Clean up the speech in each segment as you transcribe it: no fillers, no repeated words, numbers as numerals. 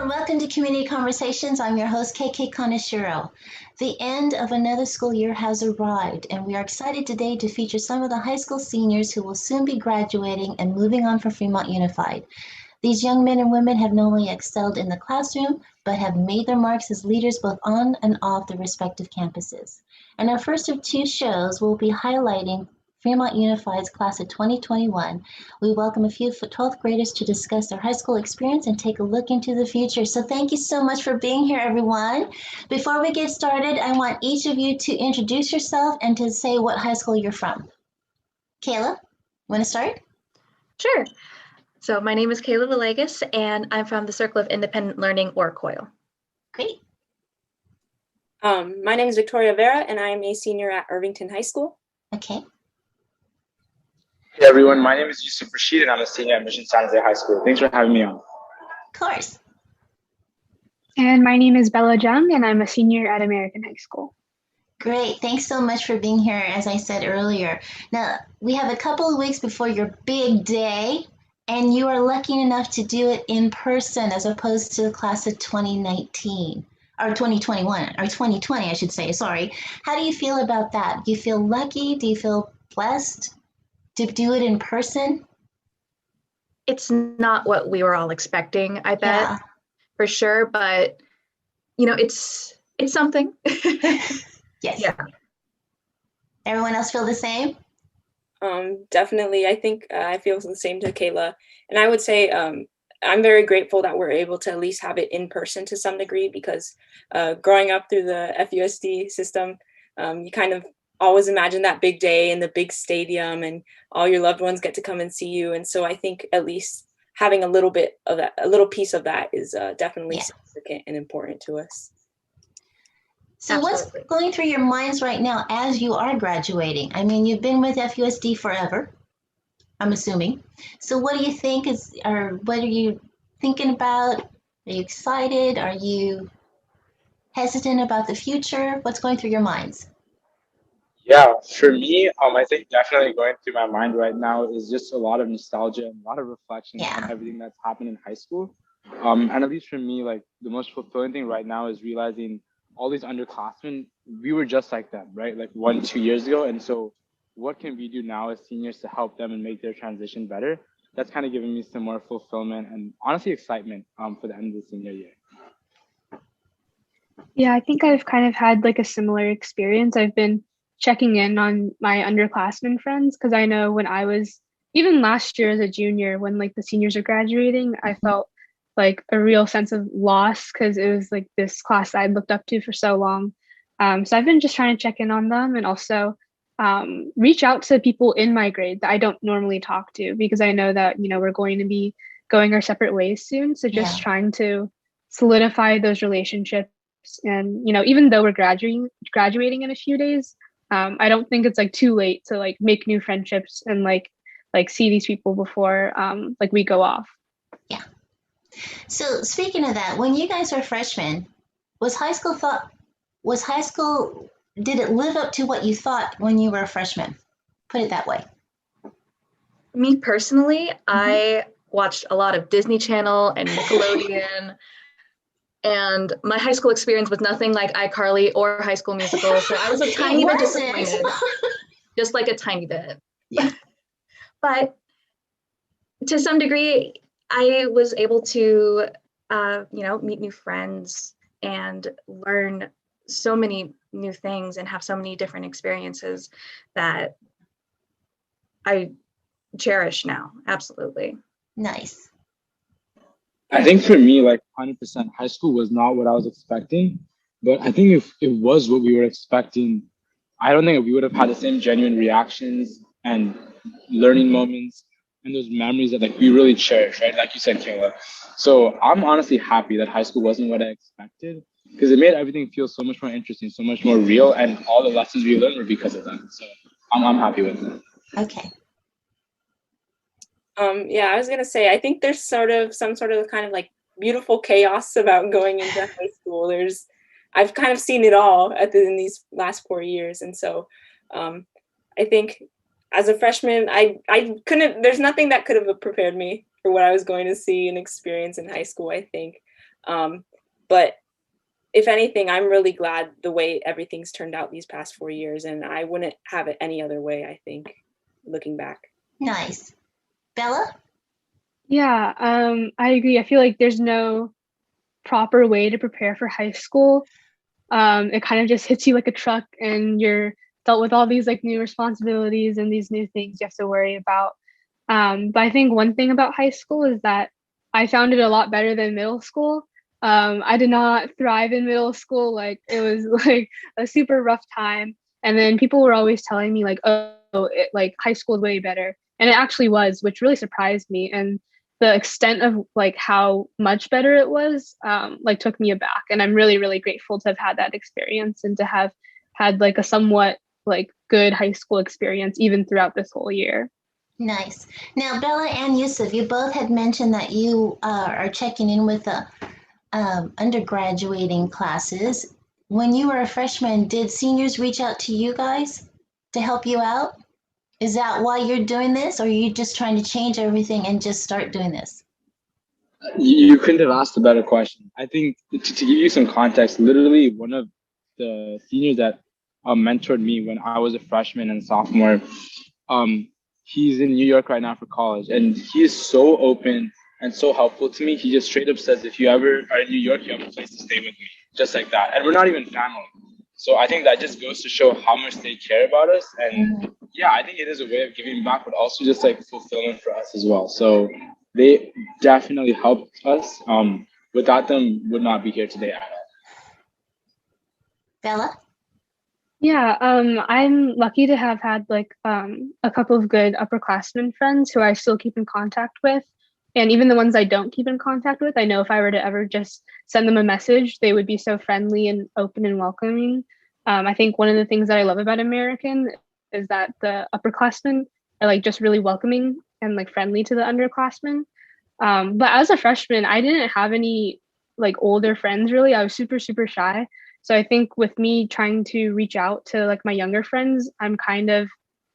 and welcome to Community Conversations. I'm your host, KK Kaneshiro. The end of another school year has arrived, and we are excited today to feature some of the high school seniors who will soon be graduating and moving on for Fremont Unified. These young men and women have not only excelled in the classroom, but have made their marks as leaders both on and off their respective campuses. In our first of two shows, we'll be highlighting Fremont Unified's class of 2021. We welcome a few 12th graders to discuss their high school experience and take a look into the future. So thank you so much for being here, everyone. Before we get started, I want each of you to introduce yourself and to say what high school you're from. Kayla, want to start? Sure. So my name is Kayla Villegas, and I'm from the Circle of Independent Learning, or COIL. Great. My name is Victoria Vera, and I am a senior at Irvington High School. Okay. Hey everyone, my name is Yusuf Rashid and I'm a senior at Mission San Jose High School. Thanks for having me on. Of course. And my name is Bella Jung and I'm a senior at American High School. Great. Thanks so much for being here, as I said earlier. Now, we have a couple of weeks before your big day, and you are lucky enough to do it in person as opposed to the class of 2019. Or 2021, or 2020, I should say, sorry. How do you feel about that? Do you feel lucky? Do you feel blessed to do it in person? It's not what we were all expecting, I bet, for sure. But, you know, it's something. Yes. Yeah. Everyone else feel the same? Definitely. I think I feel the same to Kayla. And I would say I'm very grateful that we're able to at least have it in person to some degree, because growing up through the FUSD system, you kind of always imagine that big day in the big stadium and all your loved ones get to come and see you. And so I think at least having a little bit of that, a little piece of that is definitely significant and important to us. So Absolutely. What's going through your minds right now as you are graduating? I mean, you've been with FUSD forever, I'm assuming. So what do you think or what are you thinking about? Are you excited? Are you hesitant about the future? What's going through your minds? Yeah, for me, I think definitely going through my mind right now is just a lot of nostalgia and a lot of reflection on everything that's happened in high school. And at least for me, like the most fulfilling thing right now is realizing all these underclassmen, we were just like them, right? Like 1-2 years ago. And so what can we do now as seniors to help them and make their transition better? That's kind of giving me some more fulfillment and honestly excitement for the end of the senior year. Yeah, I think I've kind of had like a similar experience. I've been checking in on my underclassmen friends because I know when I was, even last year as a junior, when like the seniors are graduating, I felt like a real sense of loss because it was like this class I'd looked up to for so long. So I've been just trying to check in on them and also reach out to people in my grade that I don't normally talk to because I know that, you know, we're going to be going our separate ways soon. So just trying to solidify those relationships. And, you know, even though we're graduating in a few days, I don't think it's like too late to like make new friendships and like see these people before like we go off. Yeah. So speaking of that, when you guys were freshmen, did it live up to what you thought when you were a freshman? Put it that way. Me personally, I watched a lot of Disney Channel and Nickelodeon. And my high school experience was nothing like iCarly or High School Musical. So I was a tiny bit disappointed, just like a tiny bit. Yeah. But to some degree, I was able to, meet new friends and learn so many new things and have so many different experiences that I cherish now. Absolutely. Nice. I think for me, like 100%, high school was not what I was expecting. But I think if it was what we were expecting, I don't think we would have had the same genuine reactions and learning moments and those memories that like we really cherish, right? Like you said, Kayla. So I'm honestly happy that high school wasn't what I expected because it made everything feel so much more interesting, so much more real, and all the lessons we learned were because of that. So I'm happy with it. Okay. I was gonna say, I think there's some sort of kind of like beautiful chaos about going into high school. I've kind of seen it all in these last 4 years. And so I think as a freshman, there's nothing that could have prepared me for what I was going to see and experience in high school, I think. But if anything, I'm really glad the way everything's turned out these past 4 years, and I wouldn't have it any other way, I think, looking back. Nice. Bella? Yeah, I agree. I feel like there's no proper way to prepare for high school. It kind of just hits you like a truck, and you're dealt with all these like new responsibilities and these new things you have to worry about. But I think one thing about high school is that I found it a lot better than middle school. I did not thrive in middle school. Like it was like a super rough time. And then people were always telling me like, oh, like high school is way better. And it actually was, which really surprised me. And the extent of like how much better it was, like took me aback. And I'm really, really grateful to have had that experience and to have had like a somewhat like good high school experience even throughout this whole year. Nice. Now, Bella and Yusuf, you both had mentioned that you are checking in with the undergraduating classes. When you were a freshman, did seniors reach out to you guys to help you out? Is that why you're doing this, or are you just trying to change everything and just start doing this? You couldn't have asked a better question. I think to give you some context, literally one of the seniors that mentored me when I was a freshman and sophomore, he's in New York right now for college, and he's so open and so helpful to me. He just straight up says, if you ever are in New York, you have a place to stay with me, just like that. And we're not even family. So I think that just goes to show how much they care about us. And yeah, I think it is a way of giving back, but also just like fulfillment for us as well. So they definitely helped us. Without them, would not be here today at all. Bella? Yeah, I'm lucky to have had like a couple of good upperclassmen friends who I still keep in contact with. And even the ones I don't keep in contact with, I know if I were to ever just send them a message, they would be so friendly and open and welcoming. I think one of the things that I love about American is that the upperclassmen are like just really welcoming and like friendly to the underclassmen. But as a freshman, I didn't have any like older friends really. I was super, super shy. So I think with me trying to reach out to like my younger friends, I'm kind of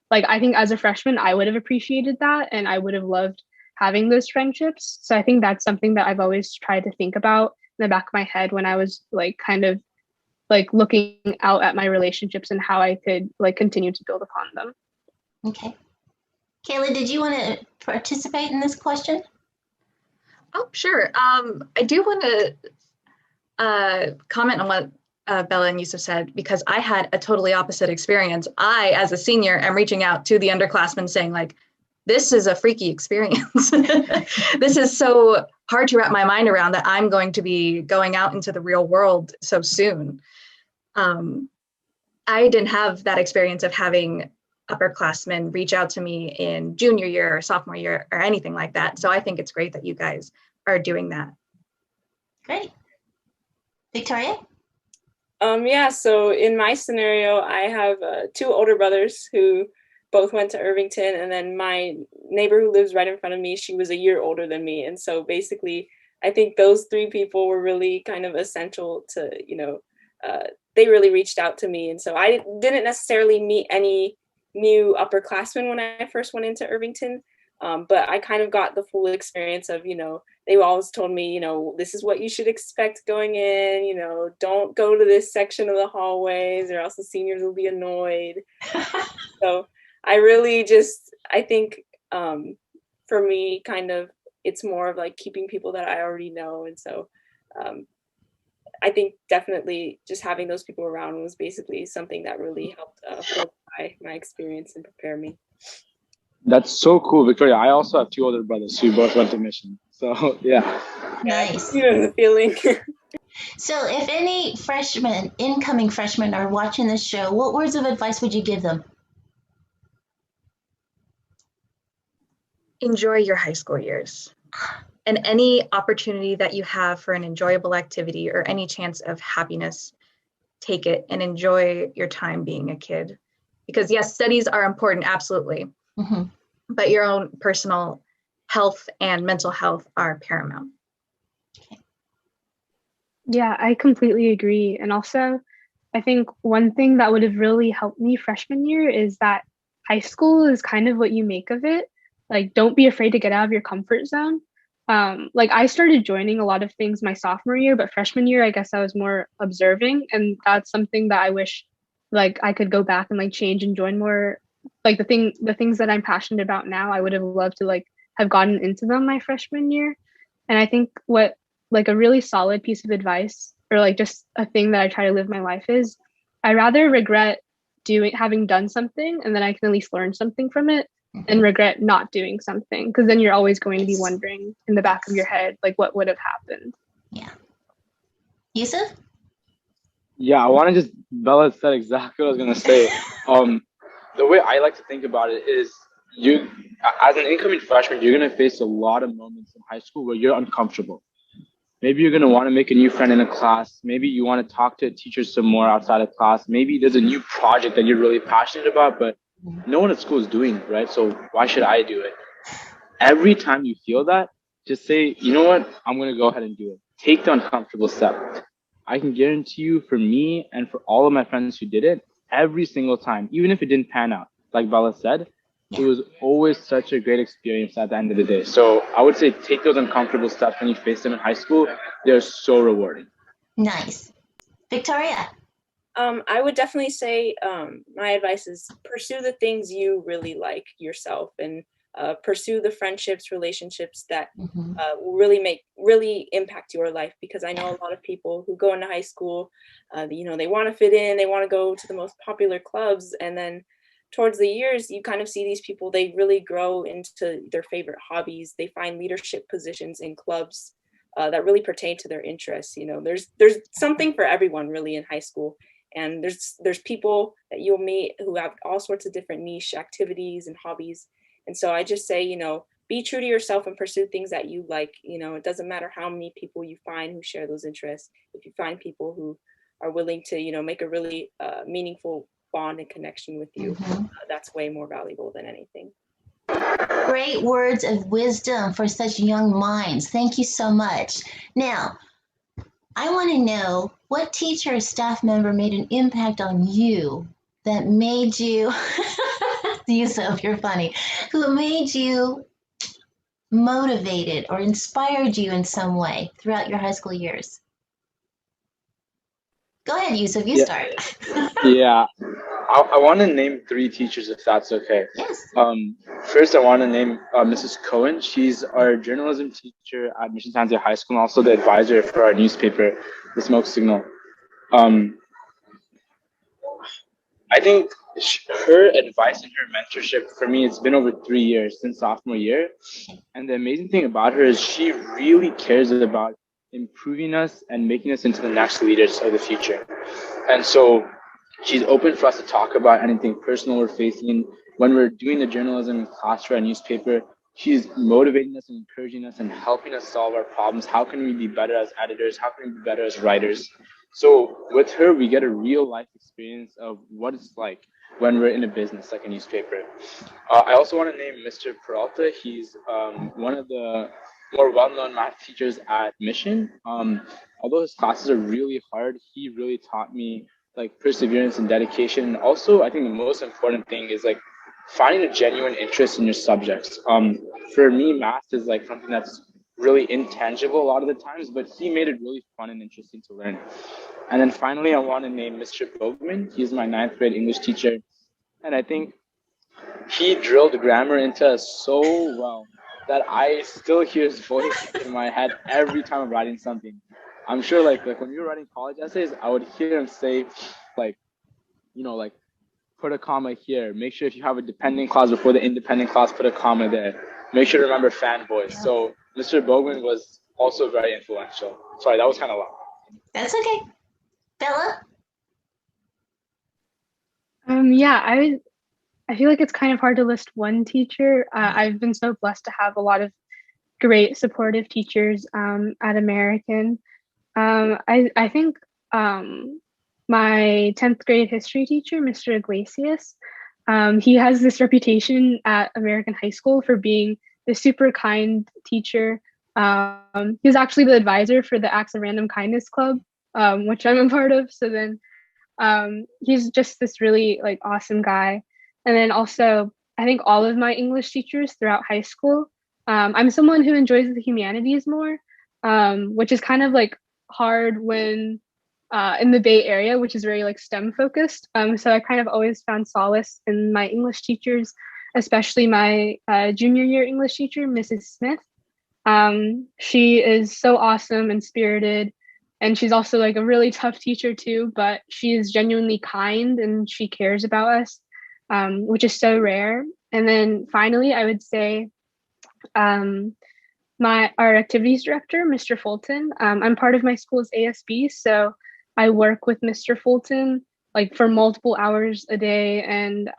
like, I think as a freshman, I would have appreciated that and I would have loved having those friendships. So I think that's something that I've always tried to think about in the back of my head when I was like kind of like looking out at my relationships and how I could like continue to build upon them. Okay. Kayla, did you want to participate in this question? Oh, sure. I do want to comment on what Bella and Yusuf said, because I had a totally opposite experience. I, as a senior, am reaching out to the underclassmen saying like, this is a freaky experience. This is so hard to wrap my mind around that I'm going to be going out into the real world so soon. I didn't have that experience of having upperclassmen reach out to me in junior year or sophomore year or anything like that. So I think it's great that you guys are doing that. Great. Victoria? Yeah, so in my scenario, I have 2 older brothers who both went to Irvington, and then my neighbor who lives right in front of me, she was a year older than me. And so basically, I think those 3 people were really kind of essential to, they really reached out to me. And so I didn't necessarily meet any new upperclassmen when I first went into Irvington, but I kind of got the full experience of, they always told me, this is what you should expect going in, don't go to this section of the hallways or else the seniors will be annoyed. So I really I think for me, kind of, it's more of like keeping people that I already know. And so I think definitely just having those people around was basically something that really helped fortify my experience and prepare me. That's so cool, Victoria. I also have 2 older brothers who both went to mission. So yeah. Nice. You know the feeling. So if any incoming freshmen are watching this show, what words of advice would you give them? Enjoy your high school years. And any opportunity that you have for an enjoyable activity or any chance of happiness, take it and enjoy your time being a kid. Because yes, studies are important, absolutely. Mm-hmm. But your own personal health and mental health are paramount. Yeah, I completely agree. And also, I think one thing that would have really helped me freshman year is that high school is kind of what you make of it. Like, don't be afraid to get out of your comfort zone. like I started joining a lot of things my sophomore year, but freshman year, I guess I was more observing, and that's something that I wish like I could go back and like change and join more. Like the things that I'm passionate about now, I would have loved to like have gotten into them my freshman year. And I think what like a really solid piece of advice or like just a thing that I try to live my life is I rather regret doing having done something and then I can at least learn something from it and regret not doing something, because then you're always going to be wondering in the back of your head like what would have happened. Yeah. Yusuf? Yeah, I want to just Bella said exactly what I was gonna say. The way I like to think about it is you, as an incoming freshman, you're gonna face a lot of moments in high school where you're uncomfortable. Maybe you're going to want to make a new friend in a class. Maybe you want to talk to a teacher some more outside of class. Maybe there's a new project that you're really passionate about, but no one at school is doing it, right? So why should I do it? Every time you feel that, just say, you know what? I'm going to go ahead and do it. Take the uncomfortable step. I can guarantee you, for me and for all of my friends who did it, every single time, even if it didn't pan out, like Bella said, it was always such a great experience at the end of the day. So I would say take those uncomfortable steps when you face them in high school. They're so rewarding. Nice. Victoria? I would definitely say my advice is pursue the things you really like yourself, and pursue the friendships, relationships that will really impact your life. Because I know a lot of people who go into high school, they want to fit in, they want to go to the most popular clubs, and then towards the years, you kind of see these people, they really grow into their favorite hobbies. They find leadership positions in clubs that really pertain to their interests. There's something for everyone really in high school. And there's people that you'll meet who have all sorts of different niche activities and hobbies. And so I just say, be true to yourself and pursue things that you like. It doesn't matter how many people you find who share those interests. If you find people who are willing to, make a really meaningful bond and connection with you, that's way more valuable than anything. Great words of wisdom for such young minds. Thank you so much. Now, I want to know what teacher or staff member made an impact on you that made you, Yusuf, you're funny, who made you motivated or inspired you in some way throughout your high school years? Go ahead, Yusuf, you start. Yeah. I want to name 3 teachers if that's okay. Yes. First, I want to name Mrs. Cohen. She's our journalism teacher at Mission San Jose High School and also the advisor for our newspaper, The Smoke Signal. I think her advice and her mentorship for me, it's been over 3 years since sophomore year. And the amazing thing about her is she really cares about improving us and making us into the next leaders of the future. And so she's open for us to talk about anything personal we're facing. When we're doing the journalism class for our newspaper, she's motivating us and encouraging us and helping us solve our problems. How can we be better as editors? How can we be better as writers? So with her, we get a real life experience of what it's like when we're in a business like a newspaper. I also want to name Mr. Peralta. He's one of the more well-known math teachers at Mission. Although his classes are really hard, he really taught me like perseverance and dedication. And also, I think the most important thing is like finding a genuine interest in your subjects. For me, math is like something that's really intangible a lot of the times, but he made it really fun and interesting to learn. And then finally, I want to name Mr. Bogman. He's my 9th grade English teacher. And I think he drilled grammar into us so well that I still hear his voice in my head every time I'm writing something. I'm sure like when we were writing college essays, I would hear him say like, like put a comma here. Make sure if you have a dependent clause before the independent clause, put a comma there. Make sure to remember fan voice. So Mr. Bogman was also very influential. Sorry, that was kind of long. That's okay. Bella? Yeah, I feel like it's kind of hard to list one teacher. I've been so blessed to have a lot of great supportive teachers at American. I think my 10th grade history teacher, Mr. Iglesias, he has this reputation at American High School for being the super kind teacher. He was actually the advisor for the Acts of Random Kindness Club, which I'm a part of. So then he's just this really like awesome guy. And then also, I think all of my English teachers throughout high school I'm someone who enjoys the humanities more, which is kind of like hard when in the Bay Area, which is very like STEM focused. So I kind of always found solace in my English teachers, especially my junior year English teacher, Mrs. Smith. She is so awesome and spirited, and she's also like a really tough teacher too, but she is genuinely kind and she cares about us, which is so rare. And then finally, I would say um, our activities director, Mr. Fulton. I'm part of my school's ASB, so I work with Mr. Fulton like for multiple hours a day, and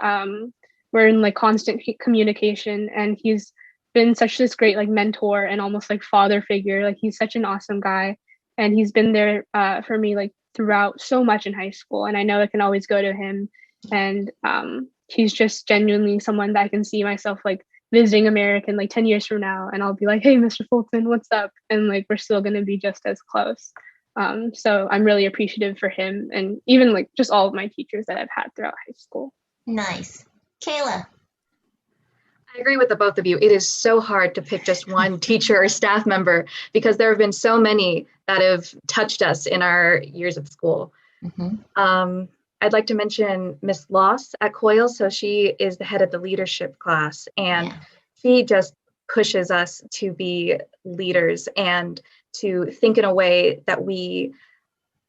we're in like constant communication. And he's been such this great like mentor and almost like father figure. Like he's such an awesome guy, and he's been there for me like throughout so much in high school. And I know I can always go to him, and he's just genuinely someone that I can see myself like visiting American like 10 years from now, and I'll be like, hey, Mr. Fulton, what's up? And like we're still going to be just as close. So I'm really appreciative for him, and even like just all of my teachers that I've had throughout high school. Nice. Kayla. I agree with the both of you. It is so hard to pick just one teacher or staff member because there have been so many that have touched us in our years at school. Mm-hmm. I'd like to mention Miss Loss at Coyle. So she is the head of the leadership class, and she just pushes us to be leaders and to think in a way that we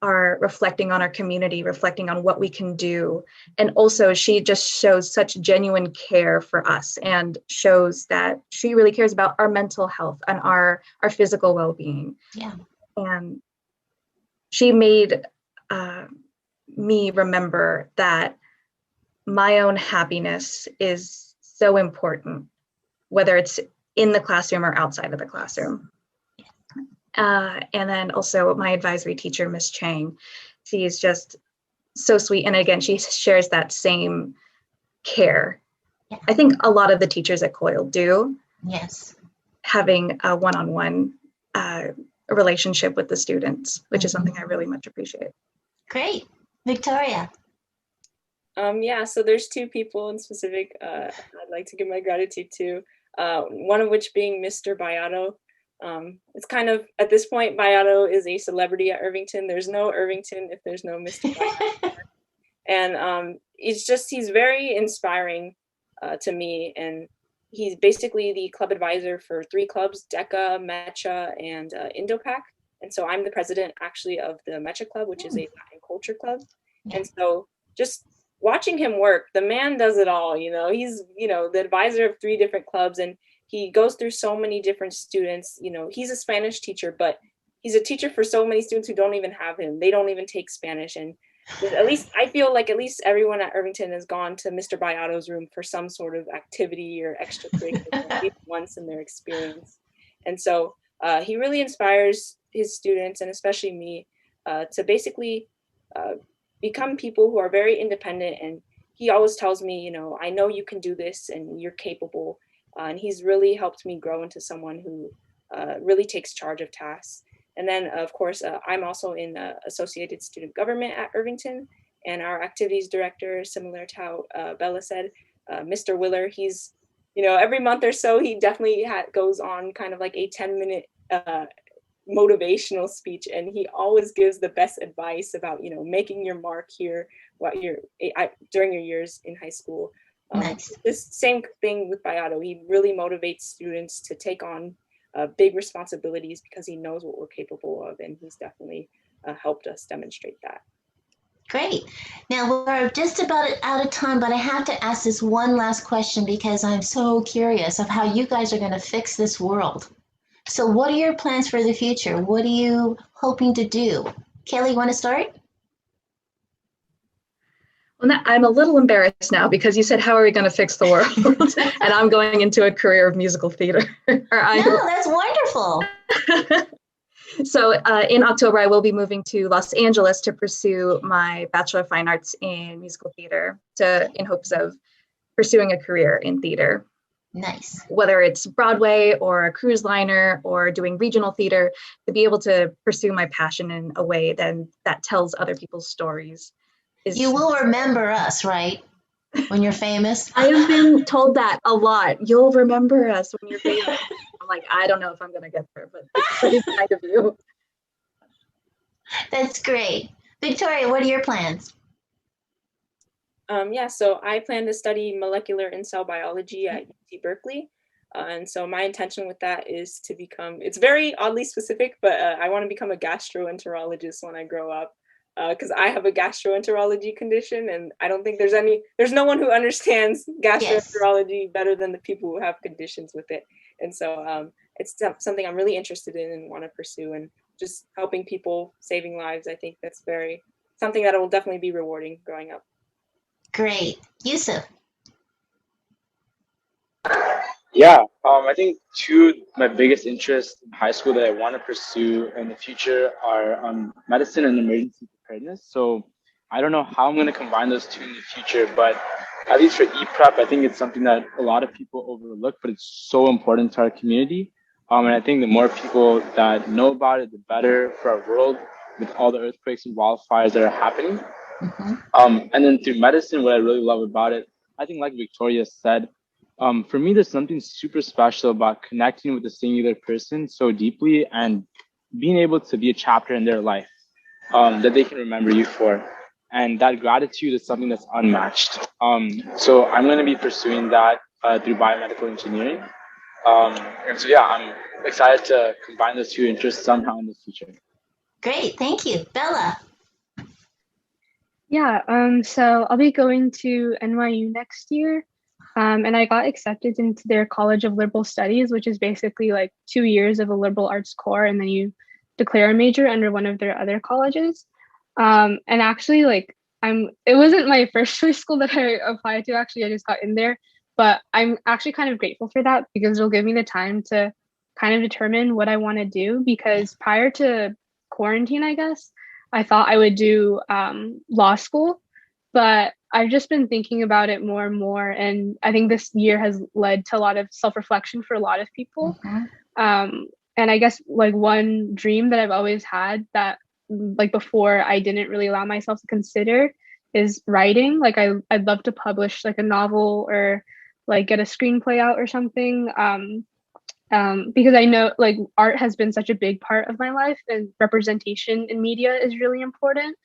are reflecting on our community, reflecting on what we can do. And also she just shows such genuine care for us and shows that she really cares about our mental health and our physical well-being. Yeah. And she made me remember that my own happiness is so important, whether it's in the classroom or outside of the classroom. And then also my advisory teacher, Miss Chang, she is just so sweet. And again, she shares that same care. Yeah. I think a lot of the teachers at Coyle do. Yes. Having a one-on-one relationship with the students, which is something I really much appreciate. Great. Victoria. Yeah, so there's two people in specific I'd like to give my gratitude to, one of which being Mr. Bayato. It's kind of, at this point, Bayato is a celebrity at Irvington. There's no Irvington if there's no Mr. Bayato. And he's very inspiring to me. And he's basically the club advisor for 3 clubs, DECA, MECHA, and INDOPAC. And so I'm the president actually of the MECHA club, which is a Latin culture club. And so just watching him work, the man does it all, he's, the advisor of 3 different clubs, and he goes through so many different students. He's a Spanish teacher, but he's a teacher for so many students who don't even have him. They don't even take Spanish. And at least I feel like at least everyone at Irvington has gone to Mr. Bayato's room for some sort of activity or extracurricular at least once in their experience. And so he really inspires his students, and especially me, to basically become people who are very independent. And he always tells me, I know you can do this and you're capable. And he's really helped me grow into someone who really takes charge of tasks. And then, of course, I'm also in Associated Student Government at Irvington, and our activities director, similar to how Bella said, Mr. Willer, he's, every month or so, he definitely goes on kind of like a 10-minute motivational speech, and he always gives the best advice about, making your mark here during your years in high school. Nice. This same thing with Bayato. He really motivates students to take on big responsibilities because he knows what we're capable of, and he's definitely helped us demonstrate that. Great. Now we're just about out of time, but I have to ask this one last question because I'm so curious of how you guys are going to fix this world. So what are your plans for the future? What are you hoping to do? Kelly, you want to start? Well, I'm a little embarrassed now because you said, how are we going to fix the world? And I'm going into a career of musical theater. No, that's wonderful. So in October, I will be moving to Los Angeles to pursue my Bachelor of Fine Arts in Musical Theater in hopes of pursuing a career in theater. Nice. Whether it's Broadway or a cruise liner or doing regional theater, to be able to pursue my passion in a way that tells other people's stories. You will remember us, right? When you're famous. I have been told that a lot. You'll remember us when you're famous. I'm like, I don't know if I'm going to get there, but it's pretty kind of you. That's great. Victoria, what are your plans? Yeah, so I plan to study molecular and cell biology at UC Berkeley. And so my intention with that is to become, it's very oddly specific, but I want to become a gastroenterologist when I grow up. Because I have a gastroenterology condition, and I don't think there's no one who understands gastroenterology better than the people who have conditions with it. And so it's something I'm really interested in and want to pursue, and just helping people, saving lives. I think that's something that will definitely be rewarding growing up. Great. Yusuf. Yeah, I think two of my biggest interests in high school that I want to pursue in the future are medicine and emergency preparedness. So I don't know how I'm going to combine those two in the future, but at least for e-prep, I think it's something that a lot of people overlook, but it's so important to our community. And I think the more people that know about it, the better for our world with all the earthquakes and wildfires that are happening. And then through medicine, what I really love about it, I think like Victoria said, for me, there's something super special about connecting with a singular person so deeply and being able to be a chapter in their life that they can remember you for. And that gratitude is something that's unmatched. So I'm going to be pursuing that through biomedical engineering. And so, yeah, I'm excited to combine those two interests somehow in the future. Great. Thank you. Bella. Yeah, so I'll be going to NYU next year. And I got accepted into their College of Liberal Studies, which is basically like 2 years of a liberal arts core, and then you declare a major under one of their other colleges. And actually, like it wasn't my first choice school that I applied to. Actually, I just got in there, but I'm actually kind of grateful for that because it'll give me the time to kind of determine what I want to do. Because prior to quarantine, I guess I thought I would do law school, but I've just been thinking about it more and more, and I think this year has led to a lot of self-reflection for a lot of people. And I guess like one dream that I've always had that like before I didn't really allow myself to consider is writing. Like I'd love to publish like a novel or like get a screenplay out or something. Because I know like art has been such a big part of my life, and representation in media is really important.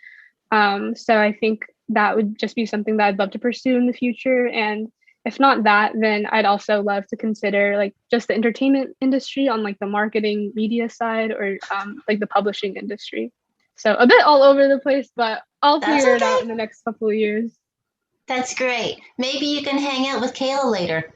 So I think that would just be something that I'd love to pursue in the future. And if not that, then I'd also love to consider like just the entertainment industry on like the marketing media side, or like the publishing industry. So a bit all over the place, but I'll figure it out in the next couple of years. That's great. Maybe you can hang out with Kayla later.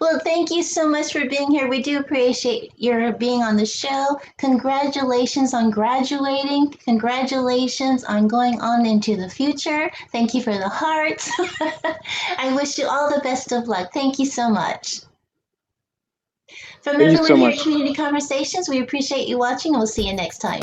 Well, thank you so much for being here. We do appreciate your being on the show. Congratulations on graduating. Congratulations on going on into the future. Thank you for the hearts. I wish you all the best of luck. Thank you so much. From everyone here at Community Conversations, we appreciate you watching, and we'll see you next time.